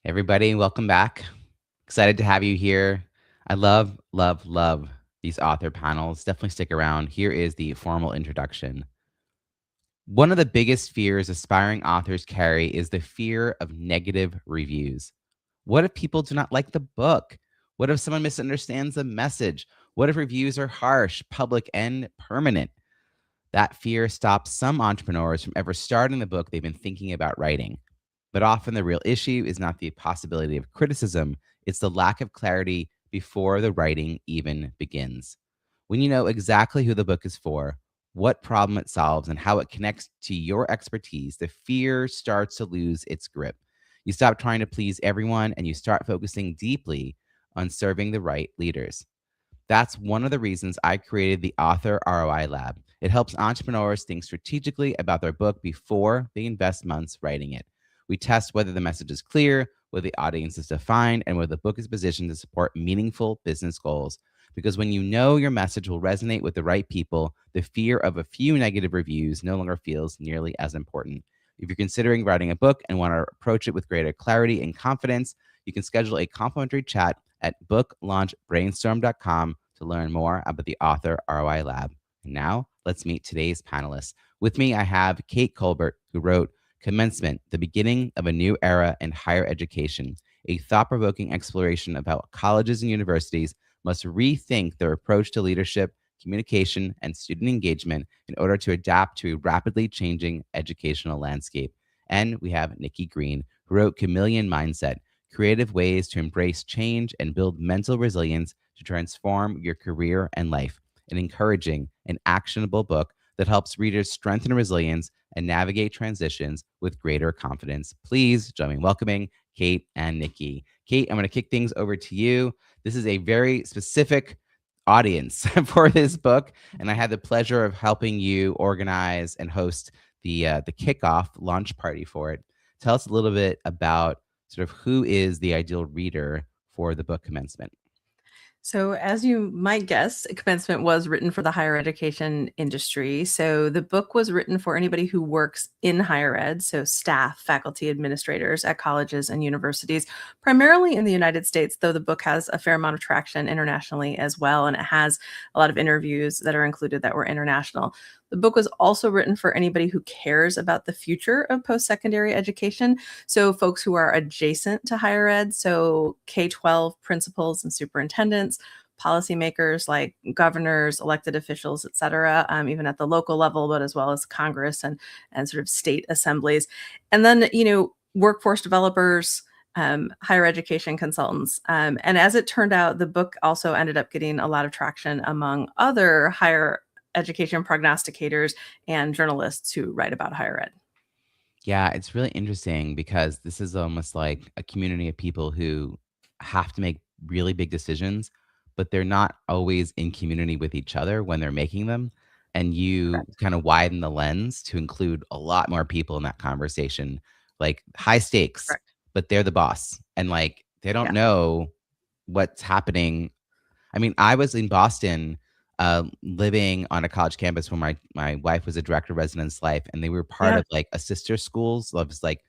Everybody, welcome back. Excited to have you here. I love, love, love these author panels. Definitely stick around. Here is the formal introduction. One of the biggest fears aspiring authors carry is the fear of negative reviews. What if people do not like the book? What if someone misunderstands the message? What if reviews are harsh, public, and permanent? That fear stops some entrepreneurs from ever starting the book they've been thinking about writing. But often the real issue is not the possibility of criticism, it's the lack of clarity before the writing even begins. When you know exactly who the book is for, what problem it solves, and how it connects to your expertise, the fear starts to lose its grip. You stop trying to please everyone and you start focusing deeply on serving the right leaders. That's one of the reasons I created the Author ROI Lab. It helps entrepreneurs think strategically about their book before they invest months writing it. We test whether the message is clear, whether the audience is defined, and whether the book is positioned to support meaningful business goals. Because when you know your message will resonate with the right people, the fear of a few negative reviews no longer feels nearly as important. If you're considering writing a book and want to approach it with greater clarity and confidence, you can schedule a complimentary chat at booklaunchbrainstorm.com to learn more about the Author ROI Lab. And now, let's meet today's panelists. With me, I have Kate Colbert, who wrote Commencement, the Beginning of a New Era in Higher Education, a thought-provoking exploration of how colleges and universities must rethink their approach to leadership, communication, and student engagement in order to adapt to a rapidly changing educational landscape. And we have Nikki Green, who wrote Chameleon Mindset, creative ways to embrace change and build mental resilience to transform your career and life. An encouraging and actionable book that helps readers strengthen resilience and navigate transitions with greater confidence. Please join me in welcoming Kate and Nikki. Kate, I'm going to kick things over to you. This is a very specific audience for this book, and I had the pleasure of helping you organize and host the kickoff launch party for it. Tell us a little bit about sort of who is the ideal reader for the book Commencement. So, as you might guess, Commencement was written for the higher education industry. So, the book was written for anybody who works in higher ed, so staff, faculty, administrators at colleges and universities, primarily in the United States, though the book has a fair amount of traction internationally as well. And it has a lot of interviews that are included that were international. The book was also written for anybody who cares about the future of post secondary education. So, folks who are adjacent to higher ed, so K-12 principals and superintendents, policymakers like governors, elected officials, et cetera, even at the local level, but as well as Congress and sort of state assemblies. And then, workforce developers, higher education consultants. And as it turned out, the book also ended up getting a lot of traction among other higher education prognosticators and journalists who write about higher ed. Yeah, it's really interesting because this is almost like a community of people who have to make really big decisions, but they're not always in community with each other when they're making them. And you Correct. kind of widen the lens to include a lot more people in that conversation, like high stakes, Correct. but they're the boss. And like they don't Yeah. know what's happening. I mean, I was in Boston, living on a college campus when my wife was a director of residence life, and they were part Yeah. of like a sister schools. It was like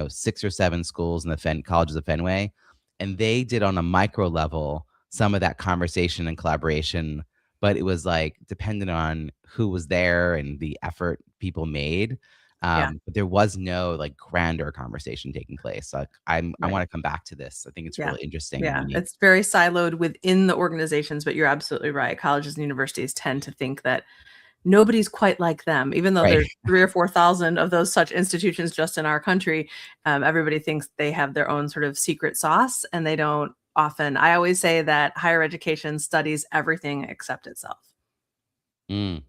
6 or 7 schools in the colleges of Fenway, and they did on a micro level some of that conversation and collaboration, but it was like dependent on who was there and the effort people made. Yeah. But there was no like grander conversation taking place. Like I Right. want to come back to this. I think it's Yeah. really interesting and Yeah. unique. It's very siloed within the organizations, but you're absolutely right. Colleges and universities tend to think that nobody's quite like them, even though Right. there's 3 or 4,000 of those such institutions just in our country. Everybody thinks they have their own sort of secret sauce, and they don't often. I always say that higher education studies everything except itself. Mm,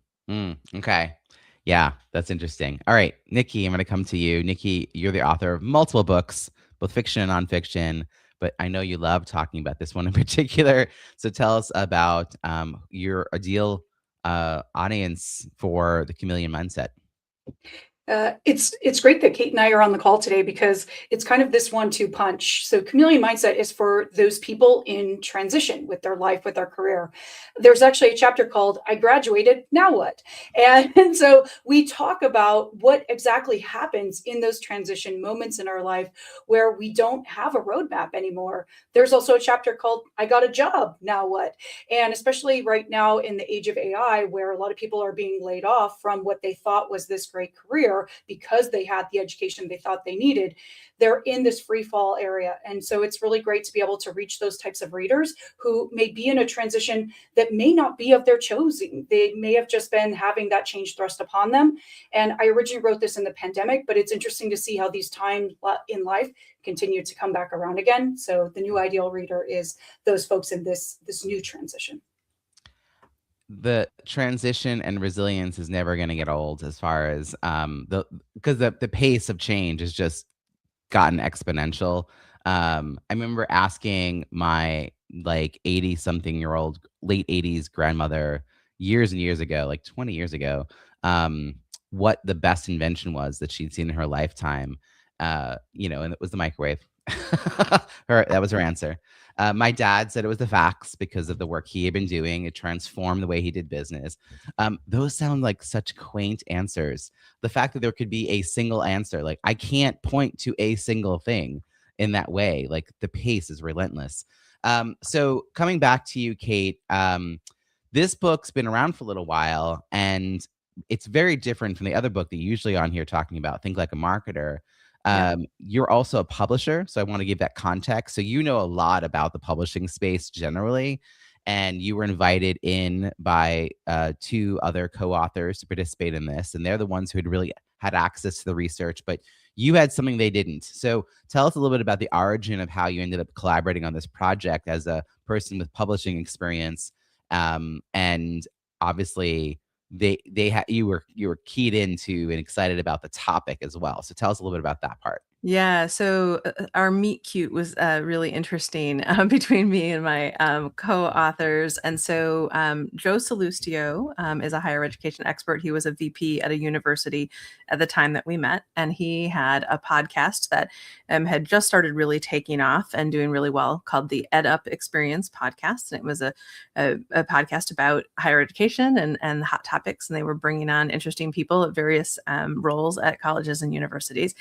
okay. Yeah, that's interesting. All right, Nikki, I'm going to come to you. Nikki, you're the author of multiple books, both fiction and nonfiction, but I know you love talking about this one in particular. So tell us about your ideal audience for the Chameleon Mindset. It's great that Kate and I are on the call today because it's kind of this 1-2 punch. So chameleon mindset is for those people in transition with their life, with their career. There's actually a chapter called I Graduated, Now What? And so we talk about what exactly happens in those transition moments in our life where we don't have a roadmap anymore. There's also a chapter called I Got a Job, Now What? And especially right now in the age of AI, where a lot of people are being laid off from what they thought was this great career because they had the education they thought they needed, they're in this free fall area. And so it's really great to be able to reach those types of readers who may be in a transition that may not be of their choosing. They may have just been having that change thrust upon them. And I originally wrote this in the pandemic, but it's interesting to see how these times in life continue to come back around again. So the new ideal reader is those folks in this new transition. The transition and resilience is never going to get old as far as because the pace of change has just gotten exponential. I remember asking my like 80 something year old late 80s grandmother years and years ago, like 20 years ago, what the best invention was that she'd seen in her lifetime. And it was the microwave. That was her answer. My dad said it was the fax because of the work he had been doing. It transformed the way he did business. Those sound like such quaint answers. The fact that there could be a single answer, like I can't point to a single thing in that way. Like the pace is relentless. So coming back to you, Kate, this book's been around for a little while and it's very different from the other book that you're usually on here talking about, Think Like a Marketer. You're also a publisher, so I want to give that context. So you know a lot about the publishing space generally, and you were invited in by 2 other co-authors to participate in this, and they're the ones who had really had access to the research, but you had something they didn't. So tell us a little bit about the origin of how you ended up collaborating on this project as a person with publishing experience, and obviously you were keyed into and excited about the topic as well. So tell us a little bit about that part. Yeah, so our meet cute was really interesting between me and my co-authors. And so Joe Salustio is a higher education expert. He was a VP at a university at the time that we met, and he had a podcast that had just started really taking off and doing really well called the Ed Up Experience podcast. And it was a podcast about higher education and hot topics, and they were bringing on interesting people at various roles at colleges and universities.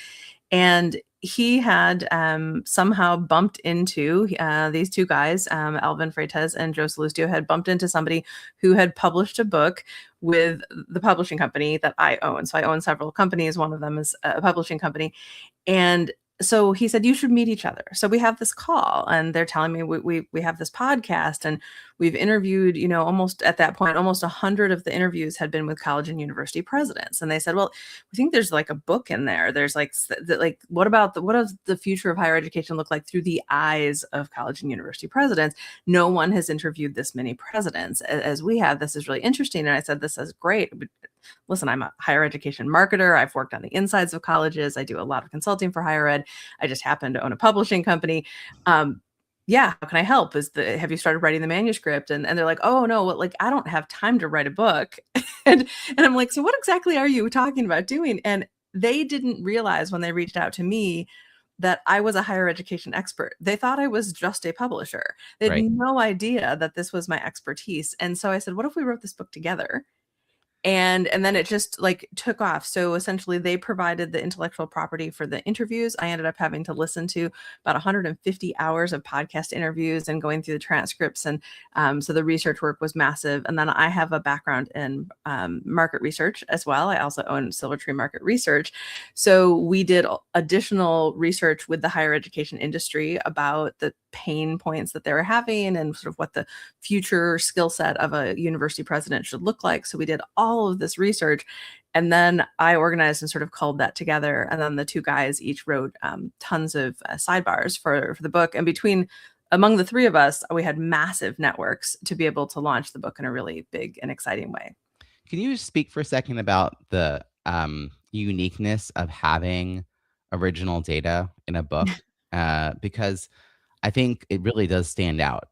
And he had somehow bumped into these 2 guys, Alvin Freitas and Joe Salustio, had bumped into somebody who had published a book with the publishing company that I own. So I own several companies. One of them is a publishing company. And so he said, you should meet each other. So we have this call and they're telling me we have this podcast and we've interviewed, almost at that point, almost 100 of the interviews had been with college and university presidents. And they said, well, we think there's like a book in there. There's like what does the future of higher education look like through the eyes of college and university presidents? No one has interviewed this many presidents as we have. This is really interesting. And I said, this is great. Listen, I'm a higher education marketer. I've worked on the insides of colleges. I do a lot of consulting for higher ed. I just happen to own a publishing company. Yeah, how can I help? Have you started writing the manuscript? And they're like, oh no, well, I don't have time to write a book. and I'm like, so what exactly are you talking about doing? And they didn't realize when they reached out to me that I was a higher education expert. They thought I was just a publisher. They had no idea that this was my expertise. And so I said, what if we wrote this book together? And then it just took off. So essentially they provided the intellectual property for the interviews. I ended up having to listen to about 150 hours of podcast interviews and going through the transcripts. And so the research work was massive. And then I have a background in market research as well. I also own Silvertree Market Research. So we did additional research with the higher education industry about the pain points that they were having and sort of what the future skill set of a university president should look like. So we did all of this research, and then I organized and sort of culled that together. And then the 2 guys each wrote tons of sidebars for the book. And among the 3 of us, we had massive networks to be able to launch the book in a really big and exciting way. Can you speak for a second about the uniqueness of having original data in a book? Because I think it really does stand out,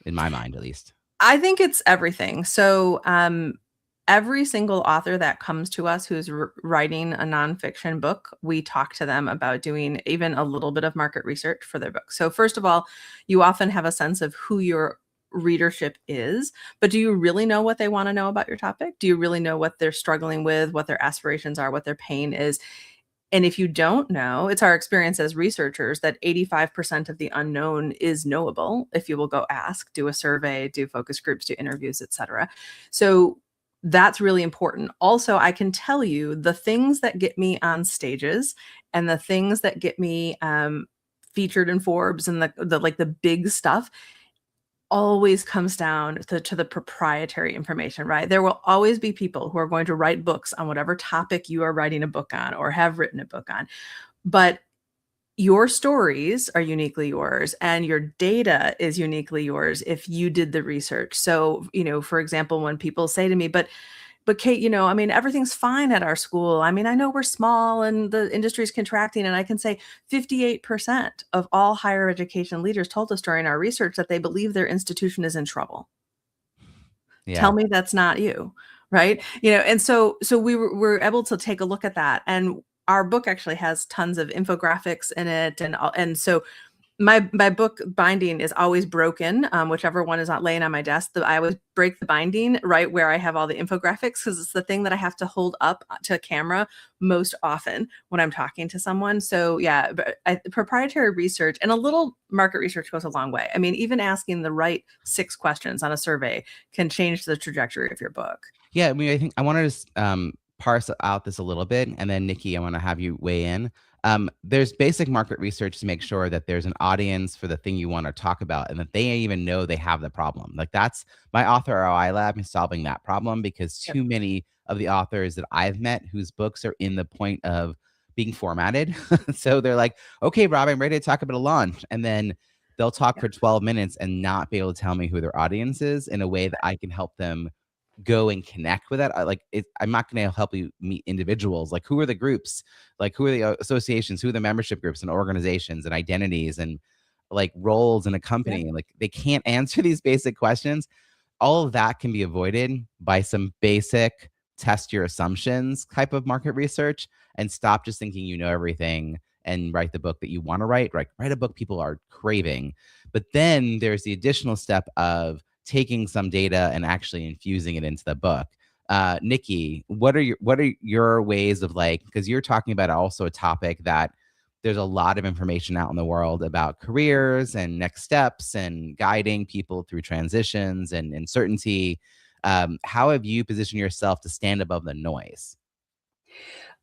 in my mind at least. I think it's everything. So every single author that comes to us who's writing a nonfiction book, we talk to them about doing even a little bit of market research for their book. So first of all, you often have a sense of who your readership is, but do you really know what they want to know about your topic? Do you really know what they're struggling with, what their aspirations are, what their pain is? And if you don't know, it's our experience as researchers that 85% of the unknown is knowable if you will go ask, do a survey, do focus groups, do interviews, etc. So that's really important. Also, I can tell you the things that get me on stages and the things that get me featured in Forbes and the like the big stuff always comes down to the proprietary information, right? There will always be people who are going to write books on whatever topic you are writing a book on or have written a book on. But your stories are uniquely yours and your data is uniquely yours if you did the research. So, for example, when people say to me, but Kate, I mean, everything's fine at our school. I mean, I know we're small and the industry is contracting, and I can say 58% of all higher education leaders told us during our research that they believe their institution is in trouble. Yeah. Tell me that's not you, right? And so we were able to take a look at that, and our book actually has tons of infographics in it, and so my book binding is always broken, whichever one is not laying on my desk. I always break the binding right where I have all the infographics, because it's the thing that I have to hold up to a camera most often when I'm talking to someone. So yeah, proprietary research and a little market research goes a long way. I mean, even asking the right 6 questions on a survey can change the trajectory of your book. Yeah, I mean, I think I want to parse out this a little bit, and then Nikki, I want to have you weigh in. There's basic market research to make sure that there's an audience for the thing you want to talk about, and that they even know they have the problem. Like, that's my author ROI lab is solving that problem, because too many of the authors that I've met whose books are in the point of being formatted. So they're like, okay, Rob, I'm ready to talk about a launch. And then they'll talk for 12 minutes and not be able to tell me who their audience is in a way that I can help them go and connect with that. I'm not going to help you meet individuals. Like, who are the groups? Like, who are the associations? Who are the membership groups and organizations and identities and like roles in a company? Yeah. Like, they can't answer these basic questions. All of that can be avoided by some basic test your assumptions type of market research, and stop just thinking you know everything and write the book that you want to write. Write a book people are craving. But then there's the additional step of taking some data and actually infusing it into the book. Nikki, what are your ways of, like, because you're talking about also a topic that there's a lot of information out in the world about careers and next steps and guiding people through transitions and uncertainty. How have you positioned yourself to stand above the noise?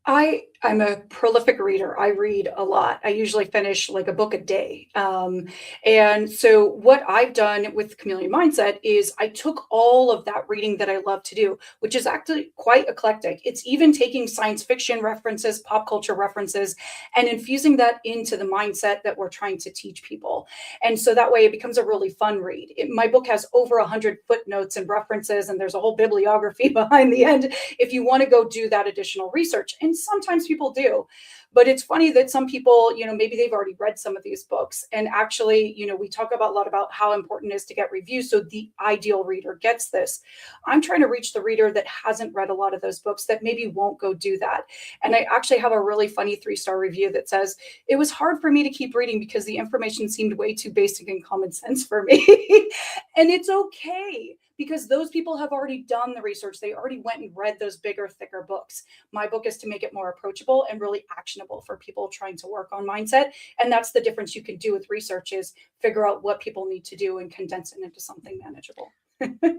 I'm a prolific reader. I read a lot. I usually finish like a book a day. And so what I've done with Chameleon Mindset is I took all of that reading that I love to do, which is actually quite eclectic. It's even taking science fiction references, pop culture references, and infusing that into the mindset that we're trying to teach people. And so that way it becomes a really fun read. My book has over 100 footnotes and references, and there's a whole bibliography behind the end if you want to go do that additional research. And sometimes people do, but it's funny that some people, maybe they've already read some of these books, and actually, we talk about a lot about how important it is to get reviews so the ideal reader gets this. I'm trying to reach the reader that hasn't read a lot of those books, that maybe won't go do that. And I actually have a really funny 3-star review that says, it was hard for me to keep reading because the information seemed way too basic and common sense for me. And it's okay, because those people have already done the research. They already went and read those bigger, thicker books. My book is to make it more approachable and really actionable for people trying to work on mindset. And that's the difference you can do with research, is figure out what people need to do and condense it into something manageable.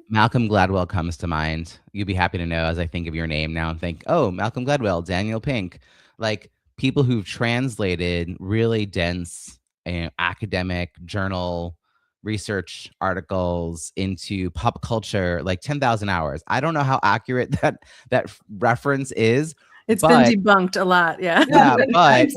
Malcolm Gladwell comes to mind. You'd be happy to know, as I think of your name now and think, oh, Malcolm Gladwell, Daniel Pink, like people who've translated really dense academic journal research articles into pop culture, like 10,000 hours. I don't know how accurate that reference is. It's been debunked a lot. Yeah. Yeah, but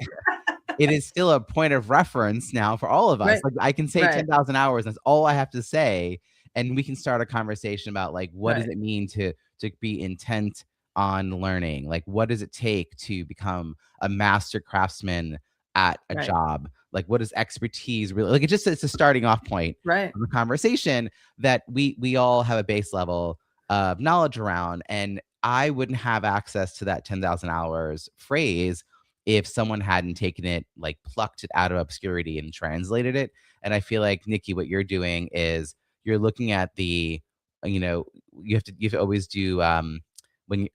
it is still a point of reference now for all of us. Right. Like, I can say 10,000 hours. That's all I have to say. And we can start a conversation about, like, what does it mean to be intent on learning? Like, what does it take to become a master craftsman at a job? Like, what is expertise really? Like, it's a starting off point of a conversation that we all have a base level of knowledge around. And I wouldn't have access to that 10,000 hours phrase if someone hadn't taken it, like plucked it out of obscurity and translated it. And I feel like, Nikki, what you're doing is you're looking at the, you know, you have to always do when you,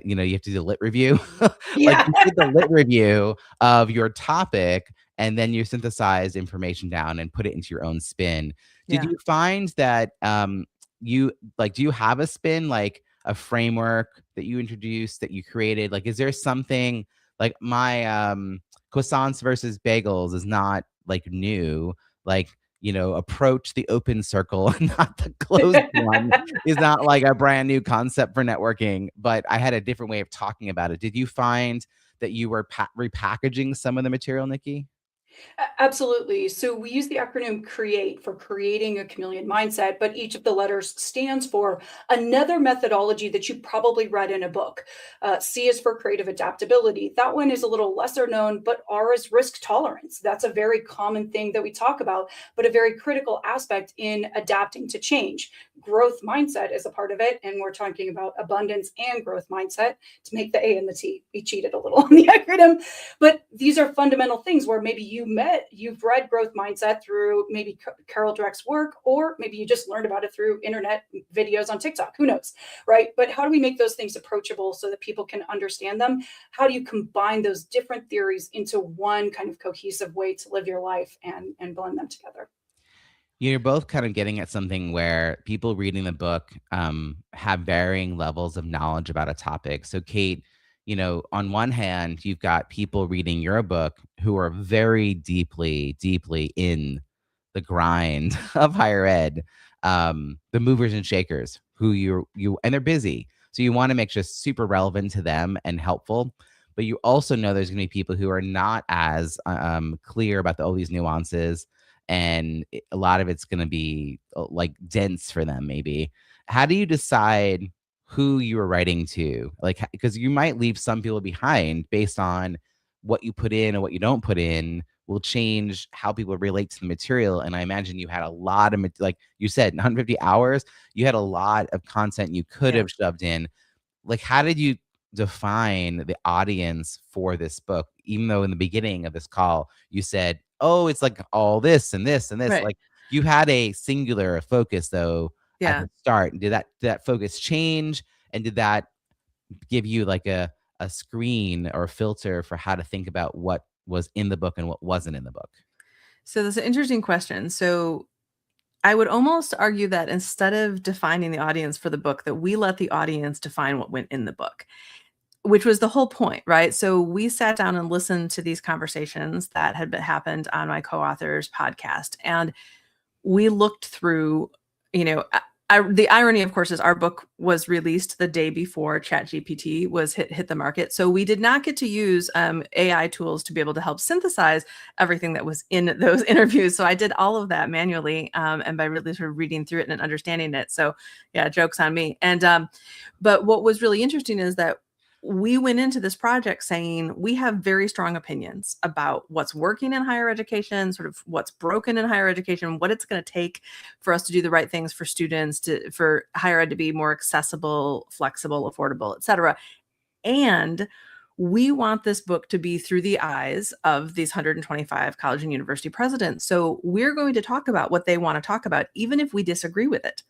you have to do the lit review. Like Yeah. you did the lit review of your topic, and then you synthesize information down and put it into your own spin. Did Yeah. you find that you like, do you have a spin, like a framework that you introduced, that you created? Like, is there something like my croissants versus bagels is not like new, like, approach the open circle, not the closed one, is not like a brand new concept for networking, but I had a different way of talking about it. Did you find that you were repackaging some of the material, Nikki? Absolutely. So we use the acronym CREATE for creating a chameleon mindset, but each of the letters stands for another methodology that you probably read in a book. C is for creative adaptability. That one is a little lesser known, but R is risk tolerance. That's a very common thing that we talk about, but a very critical aspect in adapting to change. Growth mindset is a part of it. And we're talking about abundance and growth mindset to make the A and the T. We cheated a little on the acronym, but these are fundamental things where maybe you've read growth mindset through maybe Carol Dweck's work, or maybe you just learned about it through internet videos on TikTok, who knows, right? But how do we make those things approachable so that people can understand them? How do you combine those different theories into one kind of cohesive way to live your life and blend them together? You're both kind of getting at something where people reading the book have varying levels of knowledge about a topic. So, Kate, on one hand, you've got people reading your book who are very deeply, deeply in the grind of higher ed, the movers and shakers who and they're busy. So you want to make sure it's super relevant to them and helpful. But you also know there's going to be people who are not as clear about all these nuances, and a lot of it's going to be like dense for them maybe. How do you decide who you are writing to? Like, because you might leave some people behind based on what you put in and what you don't put in will change how people relate to the material. And I imagine you had a lot of, like you said, 150 hours, you had a lot of content you could Yeah. have shoved in. Like, how did you define the audience for this book, even though in the beginning of this call you said, oh, it's like all this and this and this? Right. Like, you had a singular focus though at Yeah. the start. Did that focus change, and did that give you like a screen or a filter for how to think about what was in the book and what wasn't in the book? So that's an interesting question. So I would almost argue that instead of defining the audience for the book, that we let the audience define what went in the book, which was the whole point, right? So we sat down and listened to these conversations that had happened on my co-author's podcast, and we looked through, the irony, of course, is our book was released the day before ChatGPT was hit the market. So we did not get to use AI tools to be able to help synthesize everything that was in those interviews. So I did all of that manually, and by really sort of reading through it and understanding it. So yeah, joke's on me. And but what was really interesting is that we went into this project saying we have very strong opinions about what's working in higher education, sort of what's broken in higher education, what it's going to take for us to do the right things for students, for higher ed to be more accessible, flexible, affordable, et cetera. And we want this book to be through the eyes of these 125 college and university presidents. So we're going to talk about what they want to talk about, even if we disagree with it.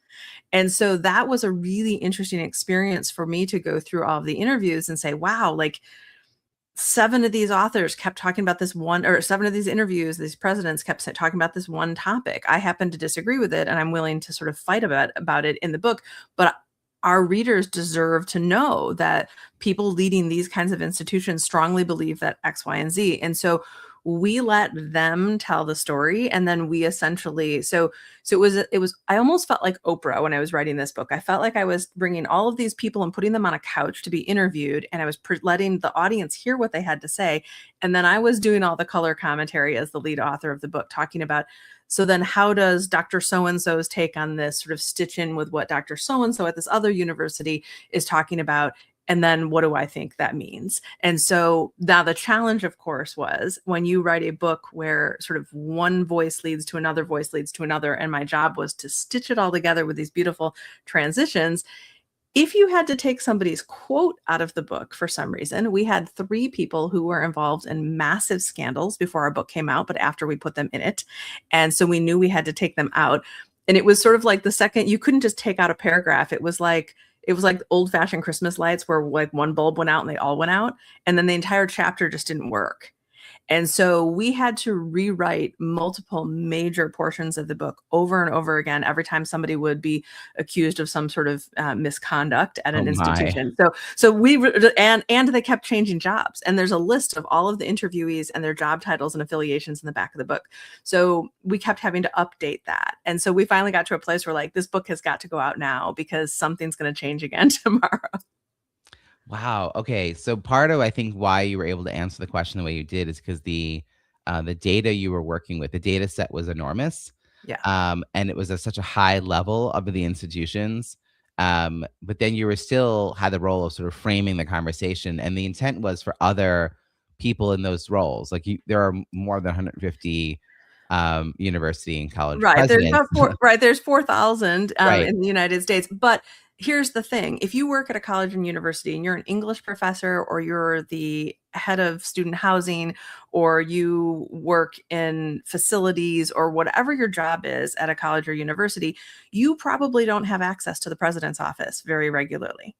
And so that was a really interesting experience for me to go through all of the interviews and say, wow, like 7 of these authors kept talking about this one, or 7 of these interviews, these presidents kept talking about this one topic. I happen to disagree with it, and I'm willing to sort of fight about it in the book. But our readers deserve to know that people leading these kinds of institutions strongly believe that X, Y, and Z. And so we let them tell the story, and then we essentially, so it was I almost felt like Oprah when I was writing this book. I felt like I was bringing all of these people and putting them on a couch to be interviewed, and I was letting the audience hear what they had to say, and then I was doing all the color commentary as the lead author of the book, talking about, so then how does Dr. So-and-so's take on this sort of stitch in with what Dr. So-and-so at this other university is talking about? And then what do I think that means? And so now the challenge, of course, was when you write a book where sort of one voice leads to another voice leads to another, and my job was to stitch it all together with these beautiful transitions. if you had to take somebody's quote out of the book for some reason, we had 3 people who were involved in massive scandals before our book came out, but after we put them in it. And so we knew we had to take them out. And it was sort of like the second, you couldn't just take out a paragraph. It was like old fashioned Christmas lights where like one bulb went out and they all went out. And then the entire chapter just didn't work. And so we had to rewrite multiple major portions of the book over and over again every time somebody would be accused of some sort of misconduct at an Oh my. institution. And they kept changing jobs. And there's a list of all of the interviewees and their job titles and affiliations in the back of the book. So we kept having to update that. And so we finally got to a place where like, this book has got to go out now because something's going to change again tomorrow. Wow. Okay. So part of I think why you were able to answer the question the way you did is because the data you were working with, the data set was enormous. Yeah. And it was at such a high level of the institutions. But then you were still had the role of sort of framing the conversation, and the intent was for other people in those roles. Like there are more than 150 university and college presidents. There's 4,000 Right. in the United States. But here's the thing. If you work at a college and university and you're an English professor, or you're the head of student housing, or you work in facilities, or whatever your job is at a college or university, you probably don't have access to the president's office very regularly.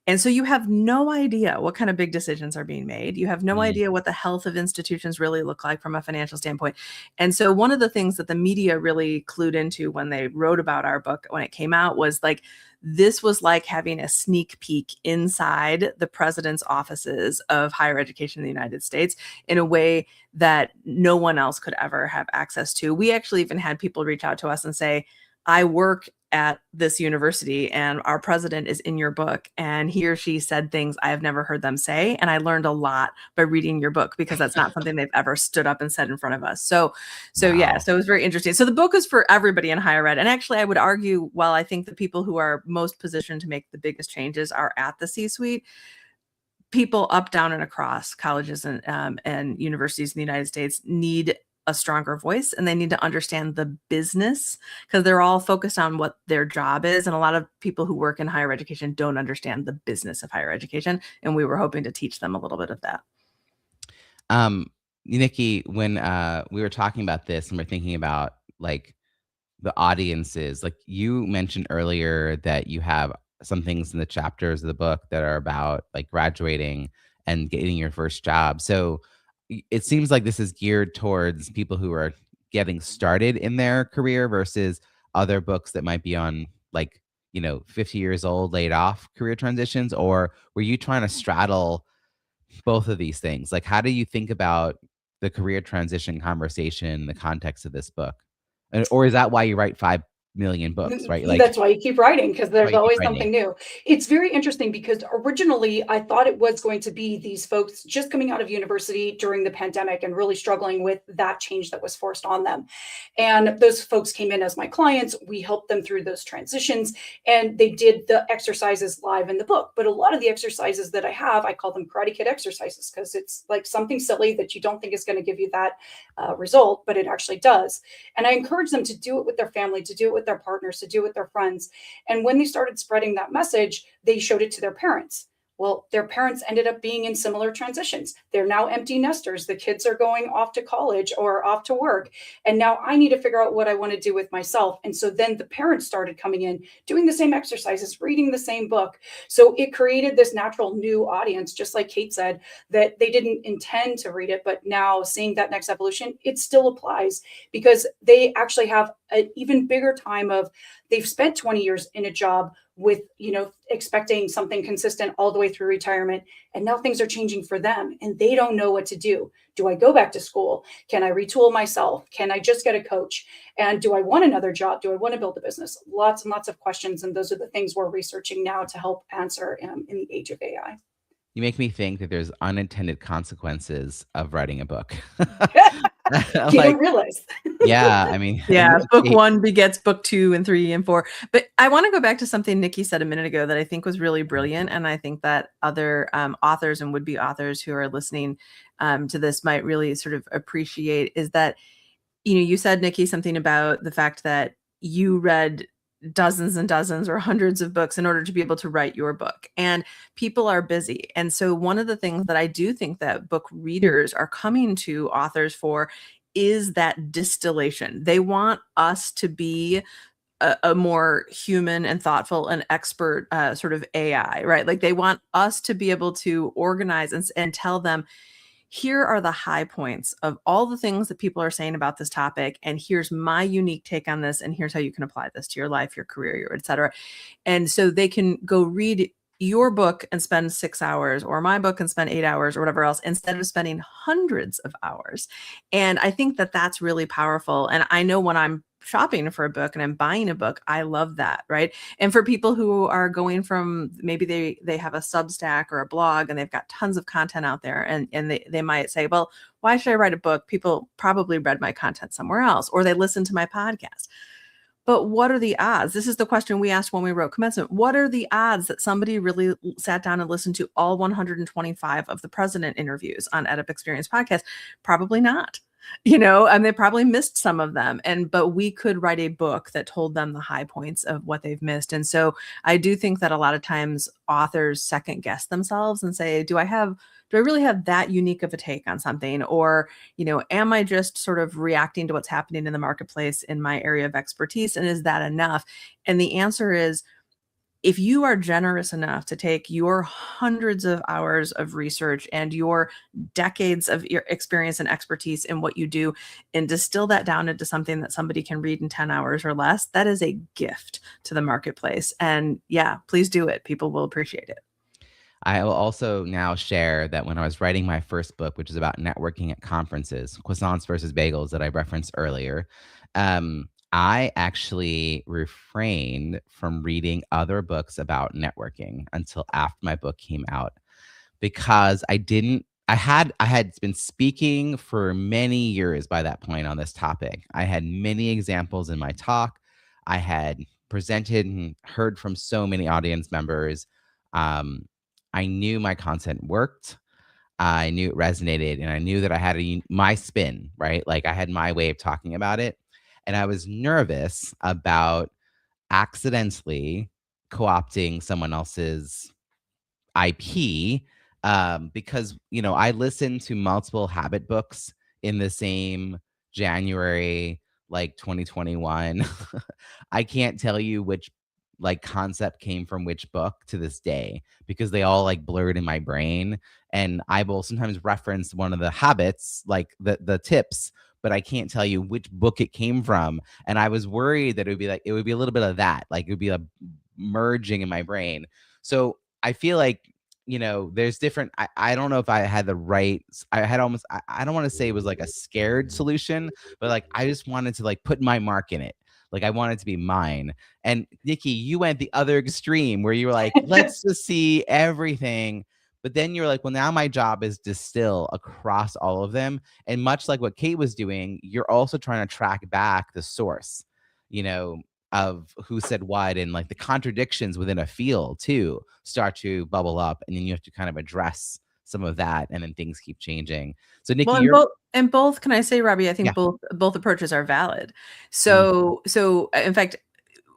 And so you have no idea what kind of big decisions are being made. You have no idea what the health of institutions really look like from a financial standpoint. And so one of the things that the media really clued into when they wrote about our book when it came out was like, this was like having a sneak peek inside the president's offices of higher education in the United States in a way that no one else could ever have access to. We actually even had people reach out to us and say, I work at this university and our president is in your book, and he or she said things I have never heard them say. And I learned a lot by reading your book, because that's not something they've ever stood up and said in front of us. So yeah, so it was very interesting. So the book is for everybody in higher ed. And actually, I would argue, while I think the people who are most positioned to make the biggest changes are at the C-suite, people up, down, and across colleges and universities in the United States need a stronger voice, and they need to understand the business, because they're all focused on what their job is. And a lot of people who work in higher education don't understand the business of higher education. And we were hoping to teach them a little bit of that. Nikki, when we were talking about this and we're thinking about like the audiences, like you mentioned earlier that you have some things in the chapters of the book that are about like graduating and getting your first job. So it seems like this is geared towards people who are getting started in their career versus other books that might be on like, 50 years old, laid off career transitions. Or were you trying to straddle both of these things? Like, how do you think about the career transition conversation in the context of this book? Or is that why you write 5 million books, right? Like, that's why you keep writing, because there's always something new. It's very interesting because originally I thought it was going to be these folks just coming out of university during the pandemic and really struggling with that change that was forced on them. And those folks came in as my clients. We helped them through those transitions, and they did the exercises live in the book. But a lot of the exercises that I have, I call them Karate Kid exercises, because it's like something silly that you don't think is going to give you that result, but it actually does. And I encourage them to do it with their family, to do it with their partners, to do it with their friends. And when they started spreading that message, they showed it to their parents. Well, their parents ended up being in similar transitions. They're now empty nesters. The kids are going off to college or off to work. And now I need to figure out what I want to do with myself. And so then the parents started coming in, doing the same exercises, reading the same book. So it created this natural new audience, just like Kate said, that they didn't intend to read it. But now seeing that next evolution, it still applies, because they actually have an even bigger time of, they've spent 20 years in a job with, expecting something consistent all the way through retirement. And now things are changing for them and they don't know what to do. Do I go back to school? Can I retool myself? Can I just get a coach? And do I want another job? Do I want to build a business? Lots and lots of questions. And those are the things we're researching now to help answer in the age of AI. You make me think that there's unintended consequences of writing a book. You don't realize. Yeah, I mean, yeah, book 1 begets book 2 and 3 and 4. But I want to go back to something Nikki said a minute ago that I think was really brilliant, and I think that other authors and would-be authors who are listening to this might really sort of appreciate, is that, you said, Nikki, something about the fact that you read dozens and dozens or hundreds of books in order to be able to write your book. And people are busy. And so one of the things that I do think that book readers are coming to authors for is that distillation. They want us to be a more human and thoughtful and expert sort of AI, right? Like they want us to be able to organize and tell them, here are the high points of all the things that people are saying about this topic. And here's my unique take on this. And here's how you can apply this to your life, your career, et cetera. And so they can go read your book and spend 6 hours, or my book and spend 8 hours, or whatever else, instead of spending hundreds of hours. And I think that that's really powerful. And I know when I'm shopping for a book and I'm buying a book, I love that, right? And for people who are going from, maybe they have a Substack or a blog and they've got tons of content out there, and they might say, well, why should I write a book? People probably read my content somewhere else, or they listen to my podcast. But what are the odds? This is the question we asked when we wrote Commencement. What are the odds that somebody really sat down and listened to all 125 of the president interviews on EdUp Experience podcast? Probably not. And they probably missed some of them. But we could write a book that told them the high points of what they've missed. And so I do think that a lot of times authors second guess themselves and say, do I really have that unique of a take on something? Or, am I just sort of reacting to what's happening in the marketplace in my area of expertise? And is that enough? And the answer is, if you are generous enough to take your hundreds of hours of research and your decades of your experience and expertise in what you do and distill that down into something that somebody can read in 10 hours or less, that is a gift to the marketplace. And yeah, please do it. People will appreciate it. I will also now share that when I was writing my first book, which is about networking at conferences, Croissants versus Bagels, that I referenced earlier, I actually refrained from reading other books about networking until after my book came out, because I had been speaking for many years by that point on this topic. I had many examples in my talk. I had presented and heard from so many audience members. I knew my content worked. I knew it resonated, and I knew that I had my spin, right? Like I had my way of talking about it. And I was nervous about accidentally co-opting someone else's IP, because, I listened to multiple habit books in the same January, like 2021. I can't tell you which concept came from which book to this day, because they all blurred in my brain. And I will sometimes reference one of the habits, like the tips, but I can't tell you which book it came from. And I was worried that it would be a little bit of that, it would be a merging in my brain. So I feel like, there's different, I don't know if I had the right, I had almost, I don't want to say it was like a scared solution, but I just wanted to put my mark in it. I want it to be mine. And Nikki, you went the other extreme where you were like, let's just see everything. But then you're like, well, now my job is distill across all of them. And much like what Kate was doing, you're also trying to track back the source, of who said what, and the contradictions within a field too start to bubble up. And then you have to kind of address some of that, and then things keep changing. So Nikki, well, and both, can I say, Robbie, I think Yeah. both approaches are valid. So in fact,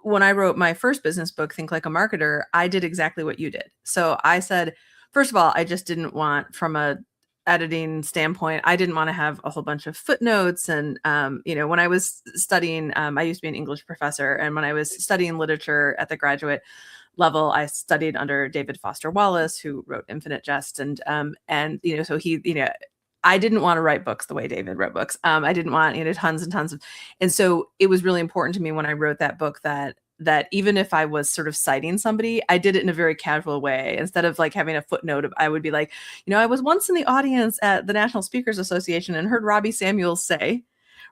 when I wrote my first business book, Think Like a Marketer, I did exactly what you did. So I said, first of all, I just didn't want, from a editing standpoint, I didn't want to have a whole bunch of footnotes. And, when I was studying, I used to be an English professor. And when I was studying literature at the graduate level, I studied under David Foster Wallace, who wrote Infinite Jest. And so he, I didn't want to write books the way David wrote books. I didn't want, tons and tons of, and so it was really important to me when I wrote that book that even if I was sort of citing somebody, I did it in a very casual way. Instead of having a footnote, I would be like, I was once in the audience at the National Speakers Association and heard Robbie Samuels say,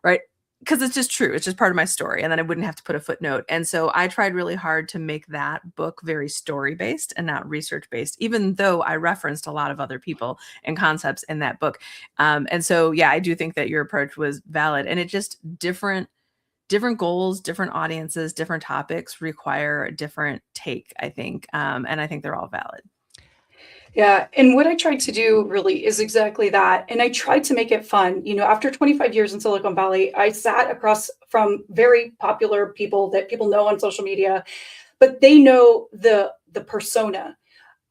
right? Because it's just true. It's just part of my story. And then I wouldn't have to put a footnote. And so I tried really hard to make that book very story-based and not research-based, even though I referenced a lot of other people and concepts in that book. And so, yeah, I do think that your approach was valid. And it just different goals, different audiences, different topics require a different take, I think. And I think they're all valid. Yeah. And what I tried to do really is exactly that. And I tried to make it fun. After 25 years in Silicon Valley, I sat across from very popular people that people know on social media, but they know the persona.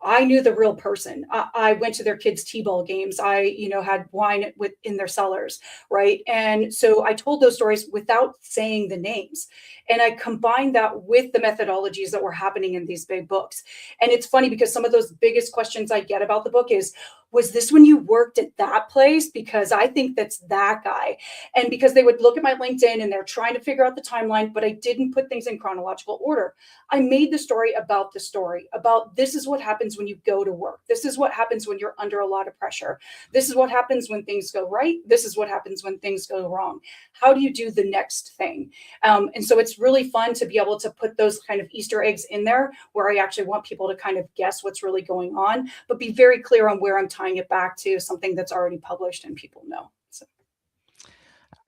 I knew the real person. I went to their kids' t-ball games. I, had wine in their cellars, right? And so I told those stories without saying the names. And I combined that with the methodologies that were happening in these big books. And it's funny because some of those biggest questions I get about the book is, was this when you worked at that place? Because I think that's that guy. And because they would look at my LinkedIn and they're trying to figure out the timeline, but I didn't put things in chronological order. I made the story, about this is what happens when you go to work. This is what happens when you're under a lot of pressure. This is what happens when things go right. This is what happens when things go wrong. How do you do the next thing? And so it's really fun to be able to put those kind of Easter eggs in there where I actually want people to kind of guess what's really going on, but be very clear on where I'm tying it back to something that's already published and people know. So.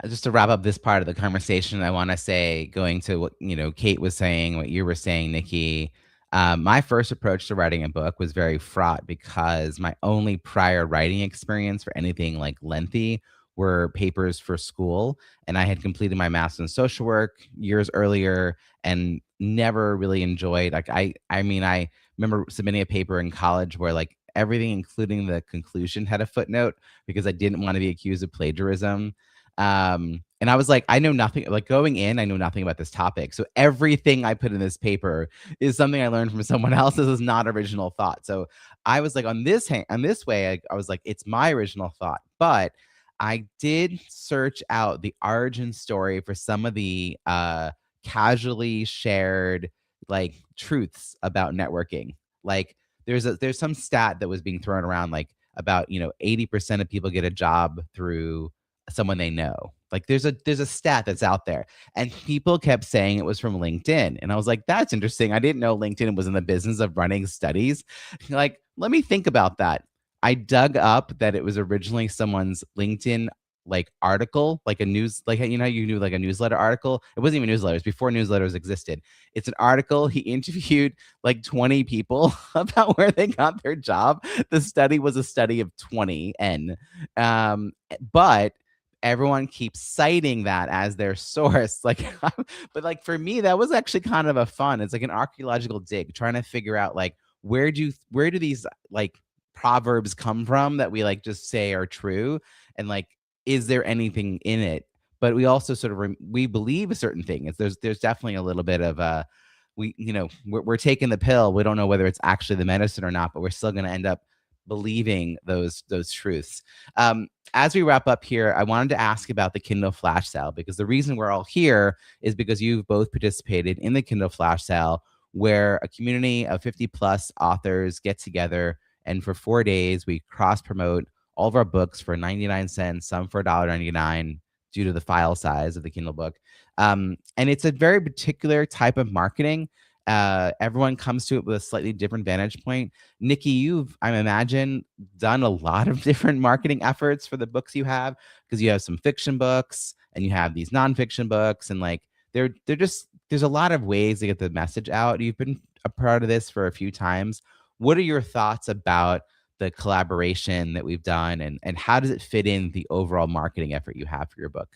Just to wrap up this part of the conversation, I want to say, going to what Kate was saying, what you were saying, Nikki. My first approach to writing a book was very fraught because my only prior writing experience for anything like lengthy were papers for school, and I had completed my master's in social work years earlier and never really enjoyed. Like I mean, I remember submitting a paper in college where like everything, including the conclusion, had a footnote because I didn't want to be accused of plagiarism. And I was like, I know nothing, like going in, I know nothing about this topic. So everything I put in this paper is something I learned from someone else. This is not original thought. So I was like, on this way, I was like, it's my original thought. But I did search out the origin story for some of the casually shared like truths about networking. Like there's some stat that was being thrown around, like about 80% of people get a job through someone they know. Like there's a stat that's out there, and people kept saying it was from LinkedIn, and I was like, that's interesting. I didn't know LinkedIn was in the business of running studies. Like, let me think about that. I dug up that it was originally someone's LinkedIn like article, like a news, like you knew like a newsletter article. It wasn't even newsletters before newsletters existed. It's an article. He interviewed like 20 people about where they got their job. The study was a study of 20 but everyone keeps citing that as their source. Like, but like for me, that was actually kind of a fun. It's like an archaeological dig, trying to figure out like where do these like proverbs come from that we like just say are true, and like is there anything in it? But we also sort of we believe a certain thing. There's definitely a little bit of we're taking the pill. We don't know whether it's actually the medicine or not, but we're still going to end up believing those truths. As we wrap up here, I wanted to ask about the Kindle Flash Sale, because the reason we're all here is because you've both participated in the Kindle Flash Sale, where a community of 50 plus authors get together, and for 4 days we cross promote all of our books for 99 cents, some for $1.99 due to the file size of the Kindle book. And it's a very particular type of marketing. Everyone comes to it with a slightly different vantage point. Nikki, you've, I imagine, done a lot of different marketing efforts for the books you have, because you have some fiction books and you have these nonfiction books, and like they're just, there's a lot of ways to get the message out. You've been a part of this for a few times. What are your thoughts about the collaboration that we've done, and how does it fit in the overall marketing effort you have for your book?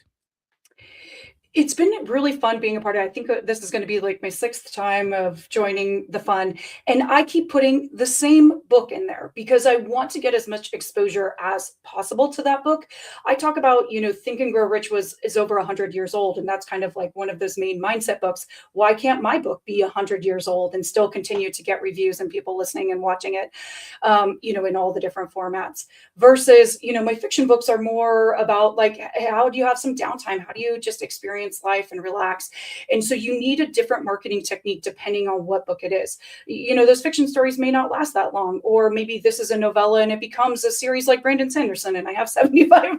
It's been really fun being a part of it. I think this is going to be like my 6th time of joining the fun. And I keep putting the same book in there because I want to get as much exposure as possible to that book. I talk about, Think and Grow Rich is over 100 years old. And that's kind of like one of those main mindset books. Why can't my book be 100 years old and still continue to get reviews and people listening and watching it, in all the different formats? Versus, my fiction books are more about like, how do you have some downtime? How do you just experience life and relax? And so you need a different marketing technique depending on what book it is. Those fiction stories may not last that long, or maybe this is a novella and it becomes a series like Brandon Sanderson and I have 75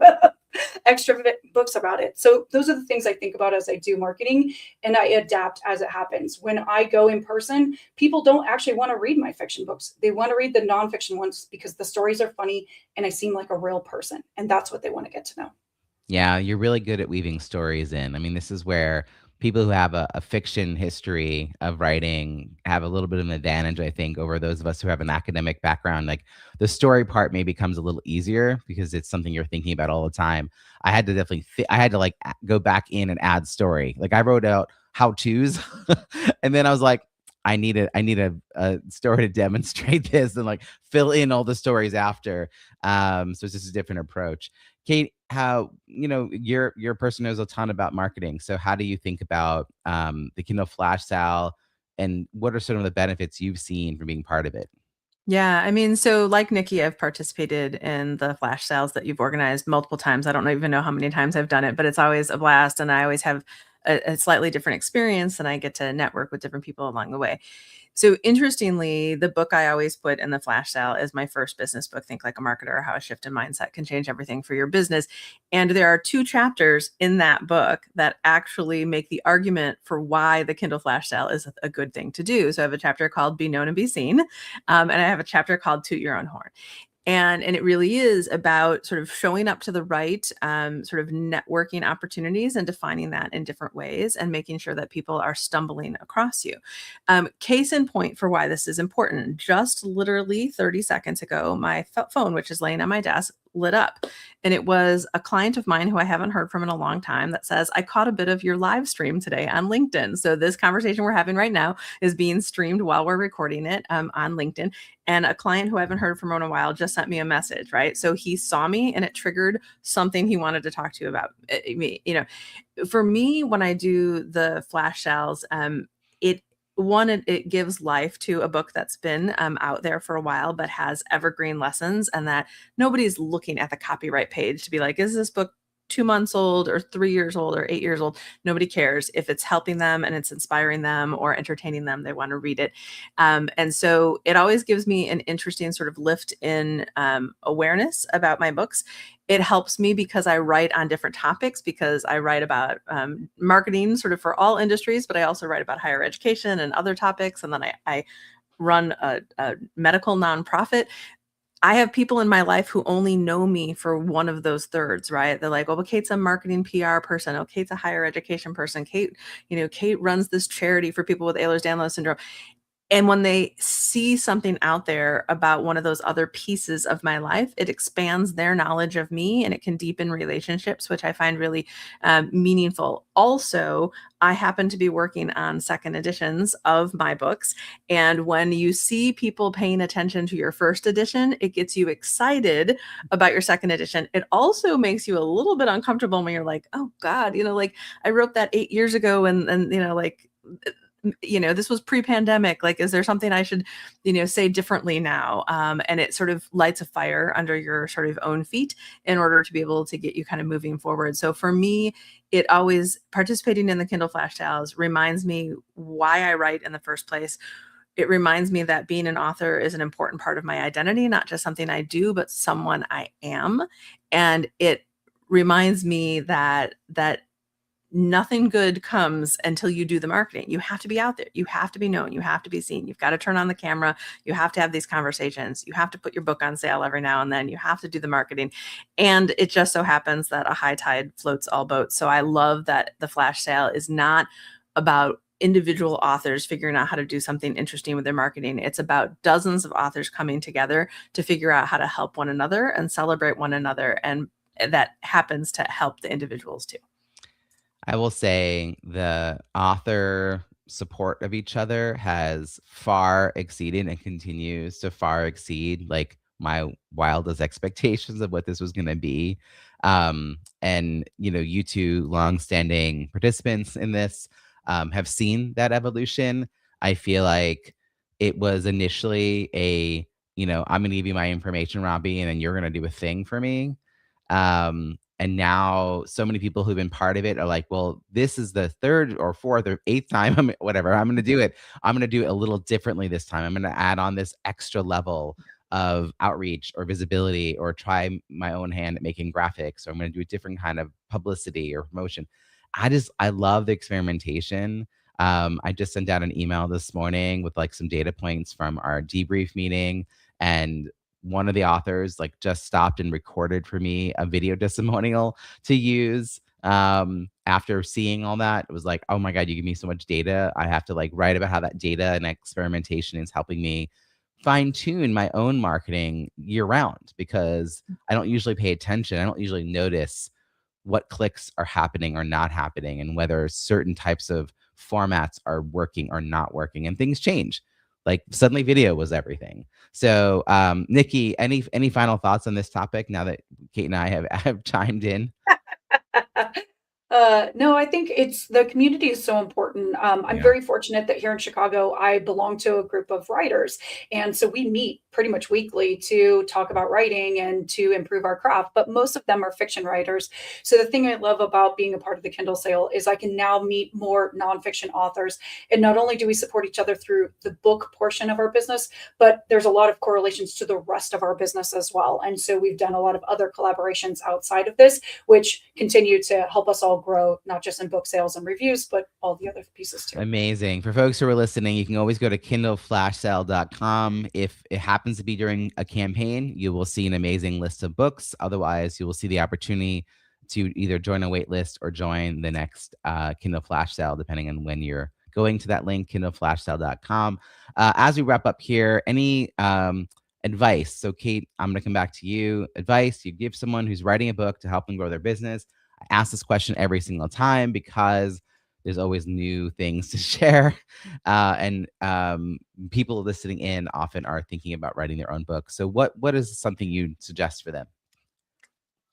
extra books about it. So those are the things I think about as I do marketing, and I adapt as it happens. When I go in person, people don't actually want to read my fiction books. They want to read the nonfiction ones because the stories are funny and I seem like a real person, and that's what they want to get to know. Yeah, you're really good at weaving stories in. I mean, this is where people who have a fiction history of writing have a little bit of an advantage, I think, over those of us who have an academic background. Like the story part maybe becomes a little easier because it's something you're thinking about all the time. I had to definitely, I had to like go back in and add story. Like I wrote out how to's, and then I was like, I need a story to demonstrate this and like fill in all the stories after. So it's just a different approach. Kate, how you're a person who knows a ton about marketing. So how do you think about the Kindle Flash Sale, and what are some of the benefits you've seen from being part of it? Yeah, I mean, so like Nikki, I've participated in the flash sales that you've organized multiple times. I don't even know how many times I've done it, but it's always a blast, and I always have a slightly different experience, and I get to network with different people along the way. So interestingly, the book I always put in the flash sale is my first business book, Think Like a Marketer: How a Shift in Mindset Can Change Everything for Your Business. And there are 2 chapters in that book that actually make the argument for why the Kindle flash sale is a good thing to do. So I have a chapter called Be Known and Be Seen, and I have a chapter called Toot Your Own Horn. And it really is about sort of showing up to the right sort of networking opportunities and defining that in different ways and making sure that people are stumbling across you. Case in point for why this is important. Just literally 30 seconds ago, my phone, which is laying on my desk, lit up. And it was a client of mine who I haven't heard from in a long time that says, I caught a bit of your live stream today on LinkedIn. So this conversation we're having right now is being streamed while we're recording it on LinkedIn. And a client who I haven't heard from in a while just sent me a message, right? So he saw me and it triggered something he wanted to talk to you about. For me, when I do the flash sales, it gives life to a book that's been out there for a while, but has evergreen lessons, and that nobody's looking at the copyright page to be like, is this book 2 months old or 3 years old or 8 years old? Nobody cares. If it's helping them and it's inspiring them or entertaining them, they want to read it. And so it always gives me an interesting sort of lift in awareness about my books. It helps me because I write on different topics, because I write about marketing sort of for all industries, but I also write about higher education and other topics. And then I run a medical nonprofit. I have people in my life who only know me for one of those thirds, right? They're like, oh, but Kate's a marketing PR person. Oh, Kate's a higher education person. Kate runs this charity for people with Ehlers-Danlos syndrome. And when they see something out there about one of those other pieces of my life, it expands their knowledge of me, and it can deepen relationships, which I find really meaningful. Also, I happen to be working on second editions of my books. And when you see people paying attention to your first edition, it gets you excited about your second edition. It also makes you a little bit uncomfortable when you're like, oh God, like I wrote that 8 years ago, and this was pre-pandemic. Like, is there something I should, say differently now? And it sort of lights a fire under your sort of own feet in order to be able to get you kind of moving forward. So for me, it always, participating in the Kindle Flash Sales reminds me why I write in the first place. It reminds me that being an author is an important part of my identity, not just something I do, but someone I am. And it reminds me that nothing good comes until you do the marketing. You have to be out there. You have to be known. You have to be seen. You've got to turn on the camera. You have to have these conversations. You have to put your book on sale every now and then. You have to do the marketing. And it just so happens that a high tide floats all boats. So I love that the flash sale is not about individual authors figuring out how to do something interesting with their marketing. It's about dozens of authors coming together to figure out how to help one another and celebrate one another. And that happens to help the individuals too. I will say the author support of each other has far exceeded and continues to far exceed like my wildest expectations of what this was going to be. And you two longstanding participants in this have seen that evolution. I feel like it was initially I'm going to give you my information, Robbie, and then you're going to do a thing for me. And now so many people who've been part of it are like, well, this is the third or fourth or eighth time I'm going to do it. I'm going to do it a little differently this time. I'm going to add on this extra level of outreach or visibility, or try my own hand at making graphics, or I'm going to do a different kind of publicity or promotion. I love the experimentation. I just sent out an email this morning with like some data points from our debrief meeting, and one of the authors like just stopped and recorded for me a video testimonial to use After seeing all that, it was like, oh my God, you give me so much data. I have to like write about how that data and experimentation is helping me fine tune my own marketing year round, because I don't usually pay attention. I don't usually notice what clicks are happening or not happening, and whether certain types of formats are working or not working, and things change. Like suddenly video was everything. So Nikki, any final thoughts on this topic now that Kate and I have chimed in? No, I think it's the community is so important. I'm Yeah. very fortunate that here in Chicago, I belong to a group of writers. And so we meet pretty much weekly to talk about writing and to improve our craft. But most of them are fiction writers. So the thing I love about being a part of the Kindle sale is I can now meet more nonfiction authors. And not only do we support each other through the book portion of our business, but there's a lot of correlations to the rest of our business as well. And so we've done a lot of other collaborations outside of this, which continue to help us all grow, not just in book sales and reviews, but all the other pieces too. Amazing. For folks who are listening, you can always go to kindleflashsale.com. If it happens to be during a campaign, you will see an amazing list of books. Otherwise, you will see the opportunity to either join a wait list or join the next Kindle Flash Sale, depending on when you're going to that link, kindleflashsale.com. As we wrap up here, any advice? So, Kate, I'm going to come back to you. Advice you give someone who's writing a book to help them grow their business. I ask this question every single time because there's always new things to share. And people listening in often are thinking about writing their own book. So what is something you'd suggest for them?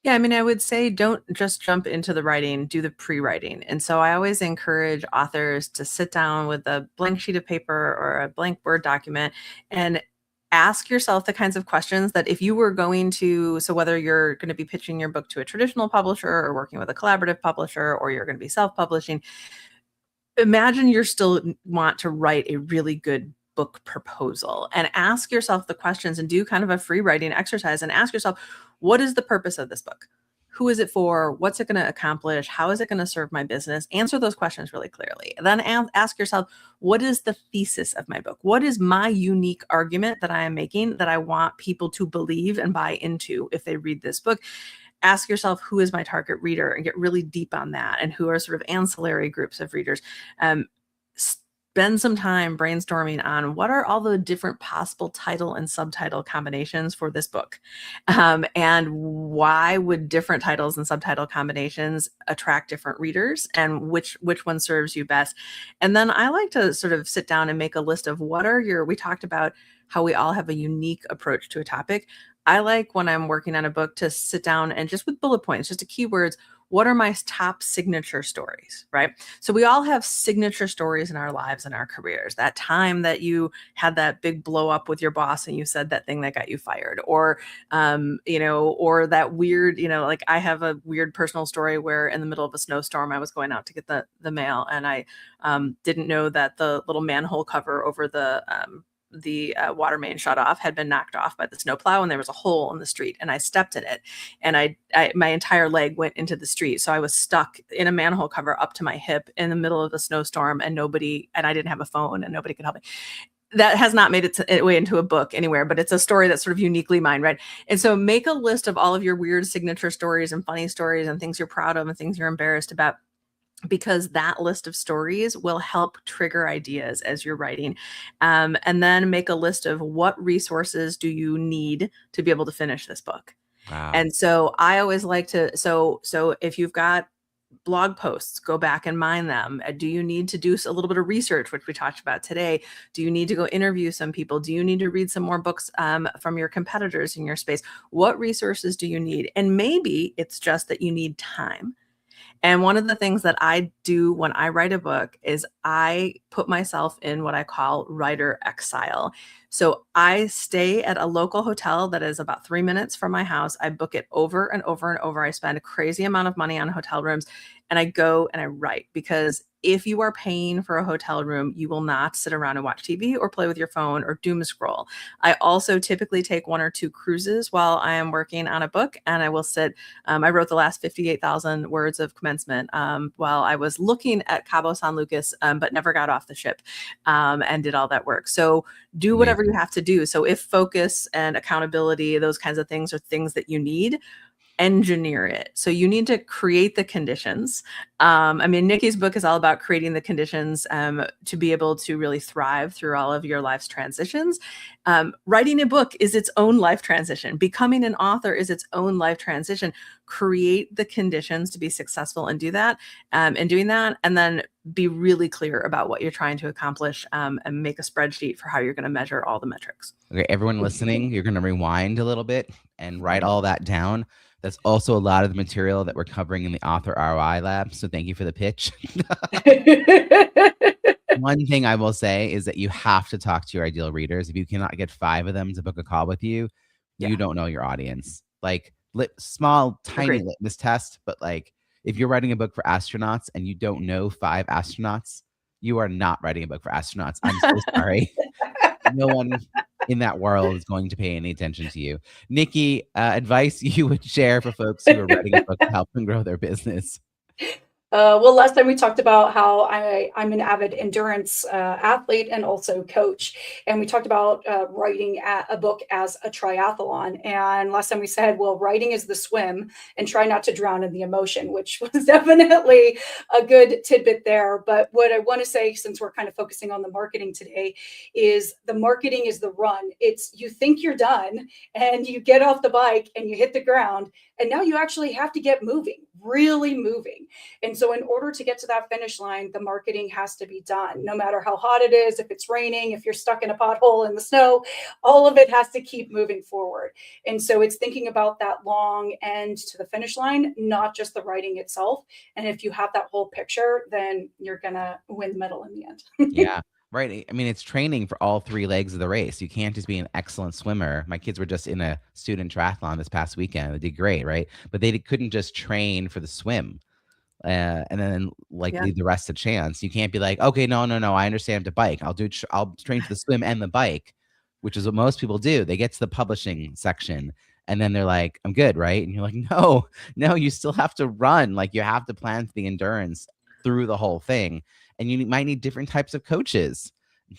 Yeah, I mean, I would say don't just jump into the writing, do the pre-writing. And so I always encourage authors to sit down with a blank sheet of paper or a blank Word document and ask yourself the kinds of questions that if you were going to, so whether you're going to be pitching your book to a traditional publisher or working with a collaborative publisher, or you're going to be self-publishing, imagine you're still want to write a really good book proposal, and ask yourself the questions and do kind of a free writing exercise and ask yourself, what is the purpose of this book? Who is it for? What's it going to accomplish? How is it going to serve my business? Answer those questions really clearly. Then ask yourself, what is the thesis of my book? What is my unique argument that I am making that I want people to believe and buy into if they read this book? Ask yourself, who is my target reader, and get really deep on that, and who are sort of ancillary groups of readers. Spend some time brainstorming on what are all the different possible title and subtitle combinations for this book, and why would different titles and subtitle combinations attract different readers, and which one serves you best. And then I like to sort of sit down and make a list of what are we talked about how we all have a unique approach to a topic. I like, when I'm working on a book, to sit down and just with bullet points, just a keywords, what are my top signature stories, right? So we all have signature stories in our lives and our careers. That time that you had that big blow up with your boss and you said that thing that got you fired, or, or that weird, like I have a weird personal story where in the middle of a snowstorm, I was going out to get the mail, and I didn't know that the little manhole cover over the water main shut off had been knocked off by the snowplow, and there was a hole in the street, and I stepped in it, and I my entire leg went into the street. So I was stuck in a manhole cover up to my hip in the middle of a snowstorm, and I didn't have a phone, and nobody could help me. That has not made its way into a book anywhere, but it's a story that's sort of uniquely mine, right? And so make a list of all of your weird signature stories and funny stories and things you're proud of and things you're embarrassed about, because that list of stories will help trigger ideas as you're writing. And then make a list of what resources do you need to be able to finish this book. Wow. And so I always like to, so if you've got blog posts, go back and mine them. Do you need to do a little bit of research, which we talked about today? Do you need to go interview some people? Do you need to read some more books from your competitors in your space? What resources do you need? And maybe it's just that you need time. And one of the things that I do when I write a book is I put myself in what I call writer exile. So I stay at a local hotel that is about 3 minutes from my house. I book it over and over and over. I spend a crazy amount of money on hotel rooms, and I go and I write, because if you are paying for a hotel room, you will not sit around and watch TV or play with your phone or doom scroll. I also typically take 1 or 2 cruises while I am working on a book, and I will sit. I wrote the last 58,000 words of commencement while I was looking at Cabo San Lucas, but never got off the ship and did all that work. So do whatever you have to do. So if focus and accountability, those kinds of things are things that you need, engineer it. So you need to create the conditions. Nikki's book is all about creating the conditions to be able to really thrive through all of your life's transitions. Writing a book is its own life transition. Becoming an author is its own life transition. Create the conditions to be successful and do that, and doing that, and then be really clear about what you're trying to accomplish, and make a spreadsheet for how you're going to measure all the metrics. Okay, everyone listening, you're going to rewind a little bit and write all that down. That's also a lot of the material that we're covering in the Author ROI Lab. So thank you for the pitch. One thing I will say is that you have to talk to your ideal readers. If you cannot get 5 of them to book a call with you, you don't know your audience. Like small, tiny litmus test, but like if you're writing a book for astronauts and you don't know 5 astronauts, you are not writing a book for astronauts. I'm so sorry. No one in that world is going to pay any attention to you. Nikki, advice you would share for folks who are writing a book to help them grow their business? Well, last time we talked about how I'm an avid endurance athlete and also coach. And we talked about writing a book as a triathlon. And last time we said, well, writing is the swim and try not to drown in the emotion, which was definitely a good tidbit there. But what I want to say, since we're kind of focusing on the marketing today, is the marketing is the run. It's you think you're done and you get off the bike and you hit the ground. And now you actually have to get moving, really moving. And so in order to get to that finish line, the marketing has to be done. No matter how hot it is, if it's raining, if you're stuck in a pothole in the snow, all of it has to keep moving forward. And so it's thinking about that long end to the finish line, not just the writing itself. And if you have that whole picture, then you're going to win the medal in the end. Yeah. Right. I mean, it's training for all 3 legs of the race. You can't just be an excellent swimmer. My kids were just in a student triathlon this past weekend. They did great, right? But they couldn't just train for the swim and then leave the rest to chance. You can't be like, okay, no, I understand to bike. I'll train for the swim and the bike, which is what most people do. They get to the publishing section and then they're like, I'm good, right? And you're like, no, you still have to run. Like you have to plan for the endurance through the whole thing. And you might need different types of coaches,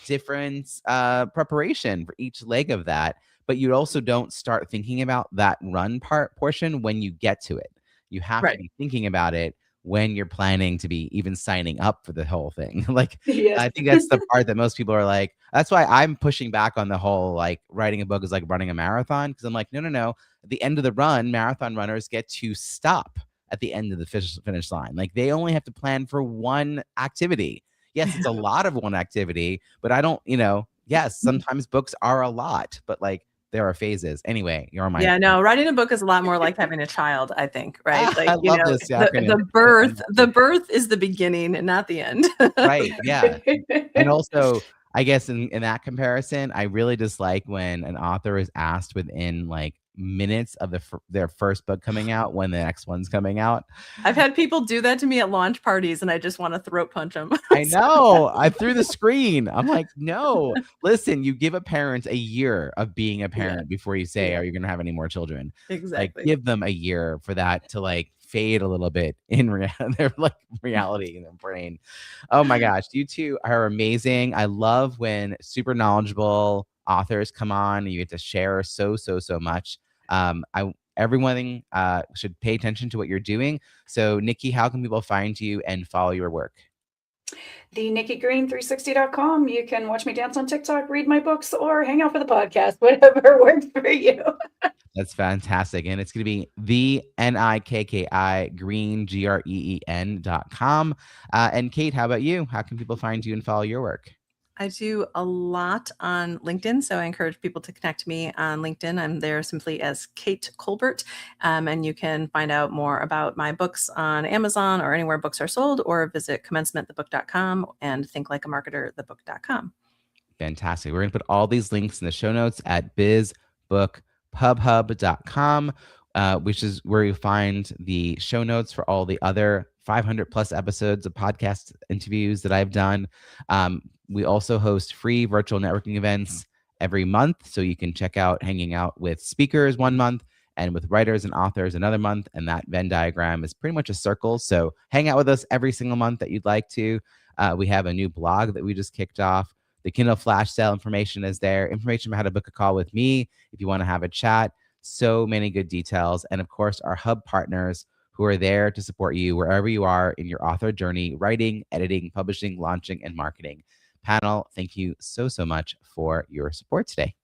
different preparation for each leg of that. But you also don't start thinking about that run portion when you get to it. You have to be thinking about it when you're planning to be even signing up for the whole thing. I think that's the part that most people are like, that's why I'm pushing back on the whole, like writing a book is like running a marathon. Cause I'm like, no. At the end of the run, marathon runners get to stop at the end of the finish line. Like they only have to plan for one activity. Yes, it's a lot of one activity, but I don't, yes, sometimes books are a lot, but like there are phases. Anyway, you're on my. Yeah, no, writing a book is a lot more like having a child, I think, right? Like, I love this the birth is the beginning and not the end. Right. Yeah. And also, I guess in that comparison, I really dislike when an author is asked within like minutes of their first book coming out when the next one's coming out. I've had people do that to me at launch parties and I just want to throat punch them. I know. I threw the screen. I'm like, no, listen, you give a parent a year of being a parent before you say, are you going to have any more children? Exactly. Like give them a year for that to like fade a little bit in their like reality in their brain. Oh my gosh. You two are amazing. I love when super knowledgeable authors come on and you get to share so much. Everyone should pay attention to what you're doing. So Nikki, how can people find you and follow your work? The NikkiGreen360.com. You can watch me dance on TikTok, read my books, or hang out for the podcast, whatever works for you. That's fantastic. And it's going to be the NIKKI Green GREEN.com. And Kate, how about you? How can people find you and follow your work? I do a lot on LinkedIn, so I encourage people to connect me on LinkedIn. I'm there simply as Kate Colbert, and you can find out more about my books on Amazon or anywhere books are sold, or visit commencementthebook.com and thinklikeamarketerthebook.com. Fantastic. We're going to put all these links in the show notes at bizbookpubhub.com, which is where you find the show notes for all the other 500 plus episodes of podcast interviews that I've done. We also host free virtual networking events every month. So you can check out hanging out with speakers one month and with writers and authors another month. And that Venn diagram is pretty much a circle. So hang out with us every single month that you'd like to. We have a new blog that we just kicked off. The Kindle flash sale information is there. Information about how to book a call with me if you want to have a chat. So many good details. And of course, our hub partners who are there to support you wherever you are in your author journey, writing, editing, publishing, launching, and marketing. Panel, thank you so, so much for your support today.